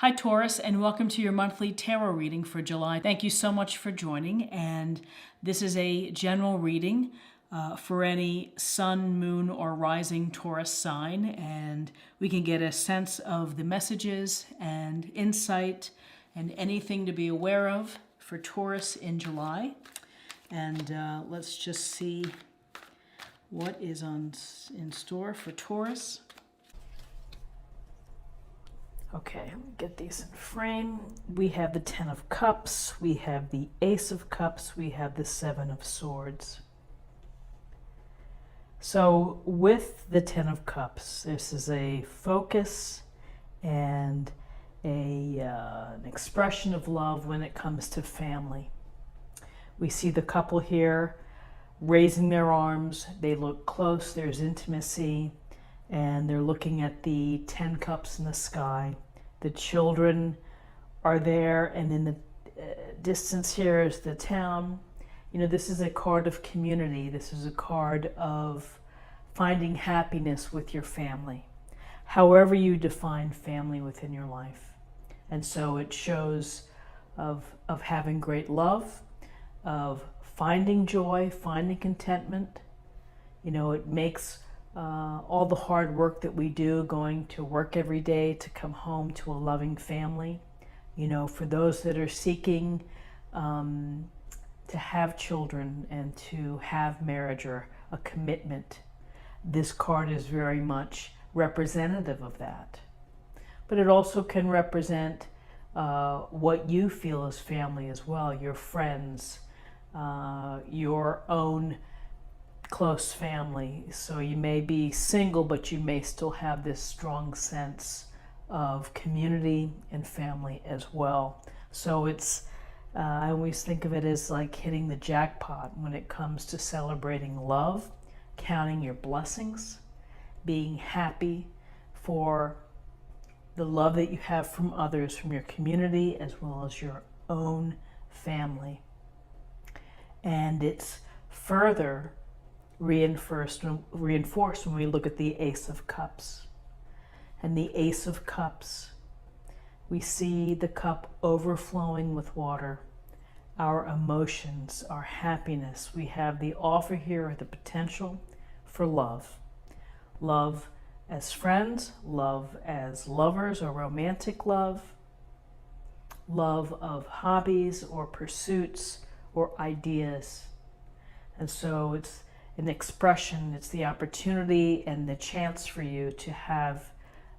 Hi Taurus, and welcome to your monthly tarot reading for July. Thank you so much for joining, and this is a general reading for any sun, moon, or rising Taurus sign, and we can get a sense of the messages and insight and anything to be aware of for Taurus in July. And let's just see what is in store for Taurus. Okay, let me get these in frame. We have the Ten of Cups, we have the Ace of Cups, we have the Seven of Swords. So with the Ten of Cups, this is a focus and an expression of love when it comes to family. We see the couple here raising their arms, they look close, there's intimacy, and they're looking at the 10 cups in the sky. The children are there, and in the distance here is the town. You know, this is a card of community. This is a card of finding happiness with your family, however you define family within your life. And so it shows of having great love, of finding joy, finding contentment. You know, it makes all the hard work that we do, going to work every day, to come home to a loving family. You know, for those that are seeking to have children and to have marriage or a commitment, this card is very much representative of that. But it also can represent what you feel as family as well, your friends, your own close family. So you may be single, but you may still have this strong sense of community and family as well. So it's I always think of it as like hitting the jackpot when it comes to celebrating love, counting your blessings, being happy for the love that you have from others, from your community as well as your own family. And it's further reinforced when we look at the Ace of Cups. And the Ace of Cups, we see the cup overflowing with water, our emotions, our happiness. We have the offer here, the potential for love. Love as friends, love as lovers or romantic love, love of hobbies or pursuits or ideas. And so it's an expression, it's the opportunity and the chance for you to have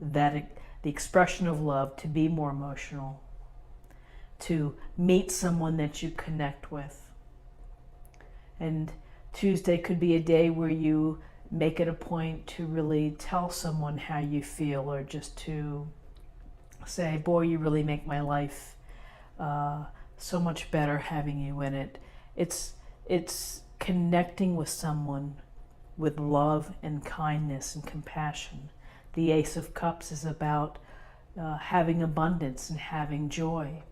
that, the expression of love, to be more emotional, to meet someone that you connect with. And Tuesday could be a day where you make it a point to really tell someone how you feel, or just to say, boy, you really make my life so much better having you in it. It's connecting with someone with love and kindness and compassion. The Ace of Cups is about having abundance and having joy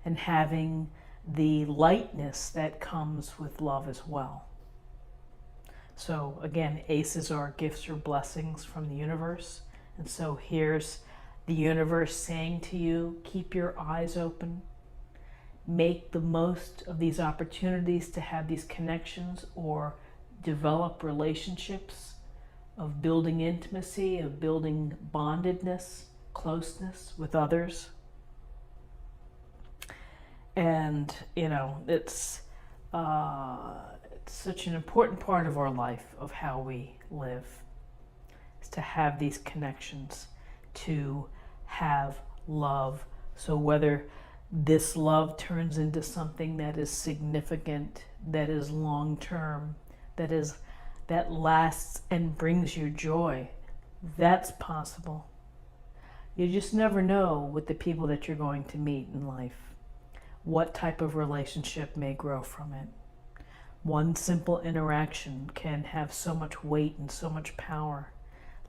and having the lightness that comes with love as well. So again, aces are gifts or blessings from the universe. And so here's the universe saying to you, keep your eyes open. Make the most of these opportunities to have these connections or develop relationships, of building intimacy, of building bondedness, closeness with others. And, you know, it's such an important part of our life, of how we live, is to have these connections, to have love. So whether this love turns into something that is significant, that is long-term, that lasts and brings you joy, that's possible. You just never know with the people that you're going to meet in life, what type of relationship may grow from it. One simple interaction can have so much weight and so much power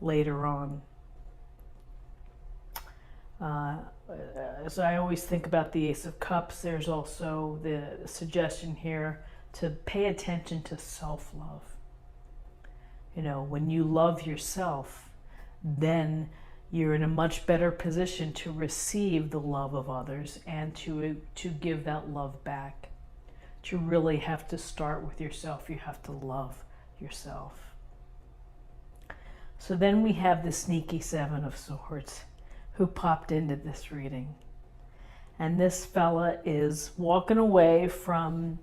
later on. As I always think about the Ace of Cups, there's also the suggestion here to pay attention to self-love. You know, when you love yourself, then you're in a much better position to receive the love of others and to give that love back. But you really have to start with yourself. You have to love yourself. So then we have the sneaky Seven of Swords who popped into this reading. And this fella is walking away from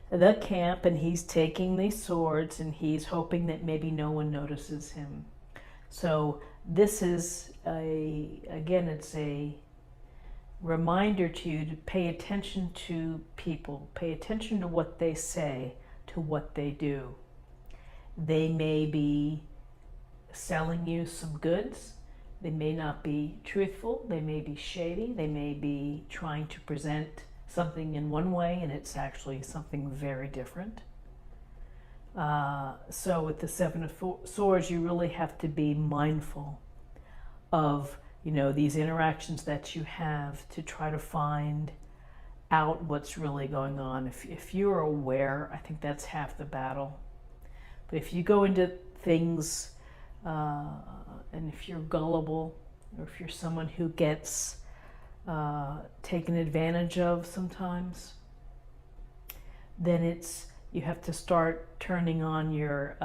the camp, and he's taking these swords, and he's hoping that maybe no one notices him. So this is again, it's a reminder to you to pay attention to people, pay attention to what they say, to what they do. They may be selling you some goods. They may not be truthful. They may be shady. They may be trying to present something in one way and it's actually something very different. So with the Seven of Swords, you really have to be mindful of, these interactions that you have to try to find out what's really going on. If you're aware, I think that's half the battle. But if you go into things and if you're gullible, or if you're someone who gets taken advantage of sometimes, then you have to start turning on your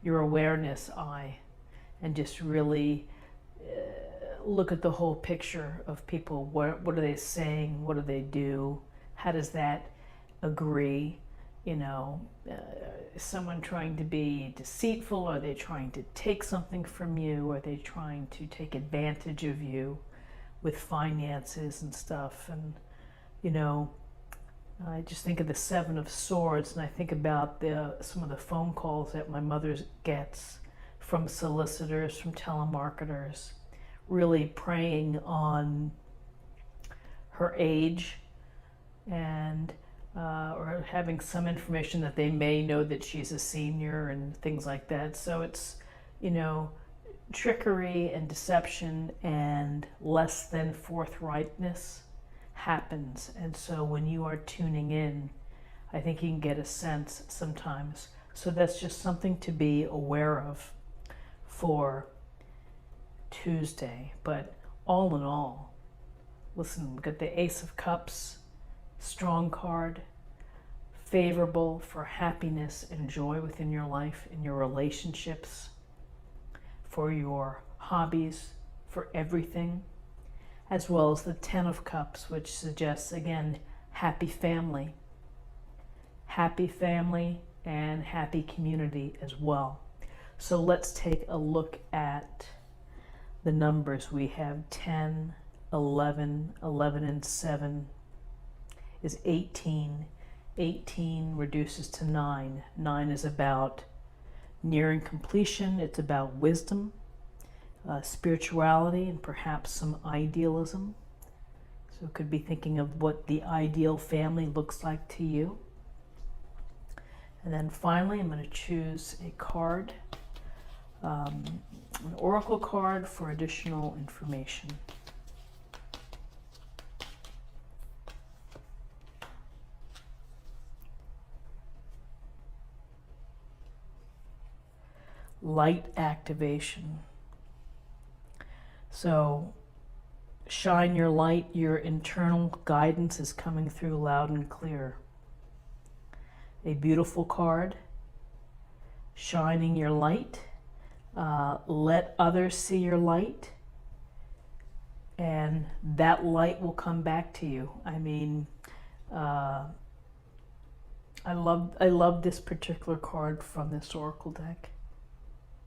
awareness eye and just really look at the whole picture of people. What are they saying? What do they do? How does that agree? Is someone trying to be deceitful? Are they trying to take something from you? Are they trying to take advantage of you with finances and stuff? And, I just think of the Seven of Swords, and I think about some of the phone calls that my mother gets from solicitors, from telemarketers, really preying on her age and or having some information that they may know that she's a senior and things like that. So it's, trickery and deception and less than forthrightness happens. And so when you are tuning in, I think you can get a sense sometimes. So that's just something to be aware of for Tuesday. But all in all, listen, we've got the Ace of Cups, strong card, favorable for happiness and joy within your life, in your relationships, for your hobbies, for everything, as well as the Ten of Cups, which suggests, again, happy family and happy community as well. So let's take a look at the numbers. We have 10, 11, 11 and 7 is 18. 18 reduces to 9. 9 is about nearing completion. It's about wisdom, spirituality, and perhaps some idealism. So it could be thinking of what the ideal family looks like to you. And then finally, I'm going to choose a card, an oracle card for additional information. Light activation. So shine your light. Your internal guidance is coming through loud and clear. A beautiful card. Shining your light. Let others see your light, and that light will come back to you. I mean, I love this particular card from this oracle deck,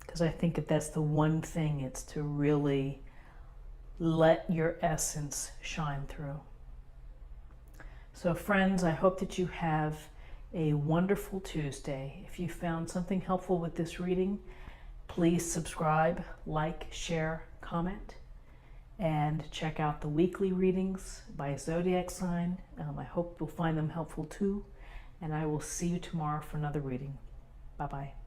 because I think that that's the one thing, it's to really let your essence shine through. So friends, I hope that you have a wonderful Tuesday. If you found something helpful with this reading, please subscribe, like, share, comment, and check out the weekly readings by zodiac sign. I hope you'll find them helpful too, and I will see you tomorrow for another reading. Bye-bye.